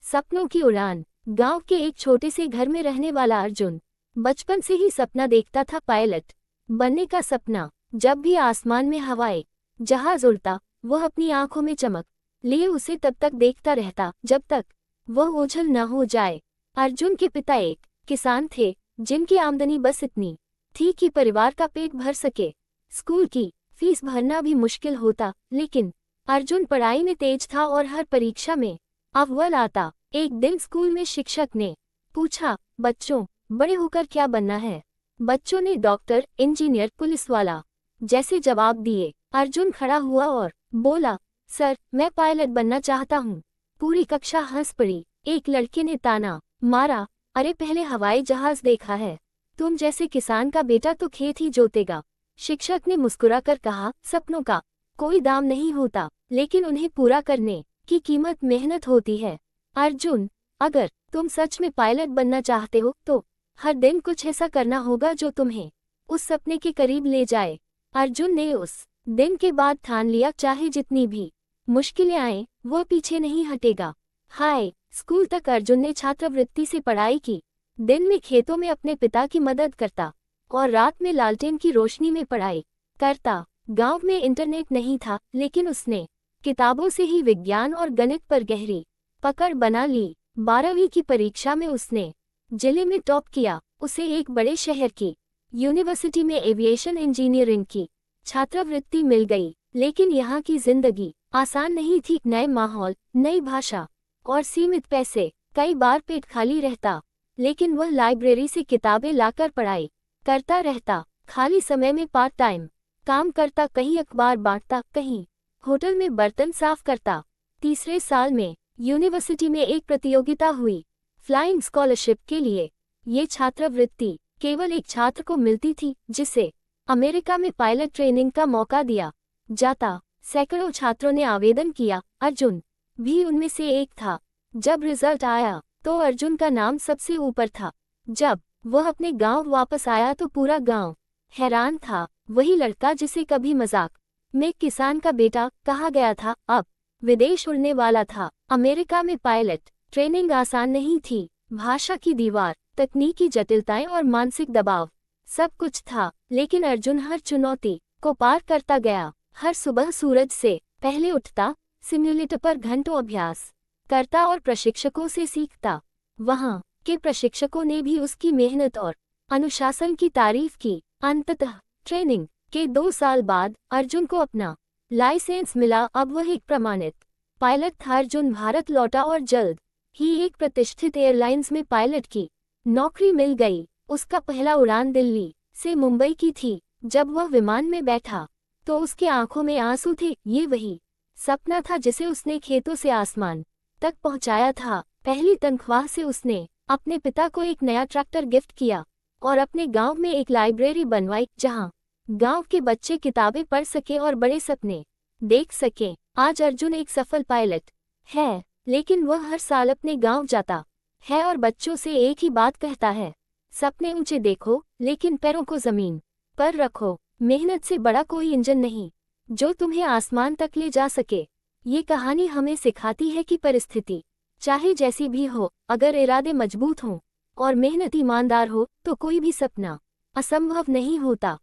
सपनों की उड़ान। गांव के एक छोटे से घर में रहने वाला अर्जुन बचपन से ही सपना देखता था, पायलट बनने का सपना। जब भी आसमान में हवाई जहाज उड़ता, वह अपनी आंखों में चमक लिए उसे तब तक देखता रहता जब तक वह ओझल न हो जाए। अर्जुन के पिता एक किसान थे, जिनकी आमदनी बस इतनी थी कि परिवार का पेट भर सके। स्कूल की फीस भरना भी मुश्किल होता, लेकिन अर्जुन पढ़ाई में तेज था और हर परीक्षा में अव्वल आता। एक दिन स्कूल में शिक्षक ने पूछा, बच्चों, बड़े होकर क्या बनना है? बच्चों ने डॉक्टर, इंजीनियर, पुलिस वाला जैसे जवाब दिए। अर्जुन खड़ा हुआ और बोला, सर, मैं पायलट बनना चाहता हूँ। पूरी कक्षा हंस पड़ी। एक लड़के ने ताना मारा, अरे पहले हवाई जहाज देखा है? तुम जैसे किसान का बेटा तो खेत ही जोतेगा। शिक्षक ने मुस्कुराकर कहा, सपनों का कोई दाम नहीं होता, लेकिन उन्हें पूरा करने की कीमत मेहनत होती है। अर्जुन, अगर तुम सच में पायलट बनना चाहते हो तो हर दिन कुछ ऐसा करना होगा जो तुम्हें उस सपने के करीब ले जाए। अर्जुन ने उस दिन के बाद ठान लिया, चाहे जितनी भी मुश्किलें आए, वो पीछे नहीं हटेगा। हाय स्कूल तक अर्जुन ने छात्रवृत्ति से पढ़ाई की। दिन में खेतों में अपने पिता की मदद करता और रात में लालटेन की रोशनी में पढ़ाई करता। गांव में इंटरनेट नहीं था, लेकिन उसने किताबों से ही विज्ञान और गणित पर गहरी पकड़ बना ली। 12वीं की परीक्षा में उसने जिले में टॉप किया। उसे एक बड़े शहर की यूनिवर्सिटी में एविएशन इंजीनियरिंग की छात्रवृत्ति मिल गई। लेकिन यहाँ की जिंदगी आसान नहीं थी। नए माहौल, नई भाषा और सीमित पैसे। कई बार पेट खाली रहता, लेकिन वह लाइब्रेरी से किताबें लाकर पढ़ाई करता रहता। खाली समय में पार्ट टाइम काम करता, कहीं अखबार बांटता, कहीं होटल में बर्तन साफ करता। तीसरे साल में यूनिवर्सिटी में एक प्रतियोगिता हुई फ्लाइंग स्कॉलरशिप के लिए। ये छात्रवृत्ति केवल एक छात्र को मिलती थी, जिसे अमेरिका में पायलट ट्रेनिंग का मौका दिया जाता। सैकड़ों छात्रों ने आवेदन किया, अर्जुन भी उनमें से एक था। जब रिजल्ट आया तो अर्जुन का नाम सबसे ऊपर था। जब वह अपने गांव वापस आया तो पूरा गांव हैरान था। वही लड़का जिसे कभी मजाक में किसान का बेटा कहा गया था, अब विदेश उड़ने वाला था। अमेरिका में पायलट ट्रेनिंग आसान नहीं थी। भाषा की दीवार, तकनीकी जटिलताएं और मानसिक दबाव, सब कुछ था। लेकिन अर्जुन हर चुनौती को पार करता गया। हर सुबह सूरज से पहले उठता, सिम्युलेटर पर घंटों अभ्यास करता और प्रशिक्षकों से सीखता। वहाँ के प्रशिक्षकों ने भी उसकी मेहनत और अनुशासन की तारीफ की। अंततः ट्रेनिंग के 2 साल बाद अर्जुन को अपना लाइसेंस मिला। अब वह एक प्रमाणित पायलट था। अर्जुन भारत लौटा और जल्द ही एक प्रतिष्ठित एयरलाइंस में पायलट की नौकरी मिल गई। उसका पहला उड़ान दिल्ली से मुंबई की थी। जब वह विमान में बैठा तो उसके आंखों में आंसू थे। ये वही सपना था जिसे उसने खेतों से आसमान तक पहुंचाया था। पहली तनख्वाह से उसने अपने पिता को एक नया ट्रैक्टर गिफ्ट किया और अपने गांव में एक लाइब्रेरी बनवाई, जहां गांव के बच्चे किताबें पढ़ सके और बड़े सपने देख सके। आज अर्जुन एक सफल पायलट है, लेकिन वह हर साल अपने गांव जाता है और बच्चों से एक ही बात कहता है, सपने ऊंचे देखो, लेकिन पैरों को जमीन पर रखो। मेहनत से बड़ा कोई इंजन नहीं जो तुम्हें आसमान तक ले जा सके। ये कहानी हमें सिखाती है कि परिस्थिति चाहे जैसी भी हो, अगर इरादे मजबूत हों और मेहनत ईमानदार हो तो कोई भी सपना असंभव नहीं होता।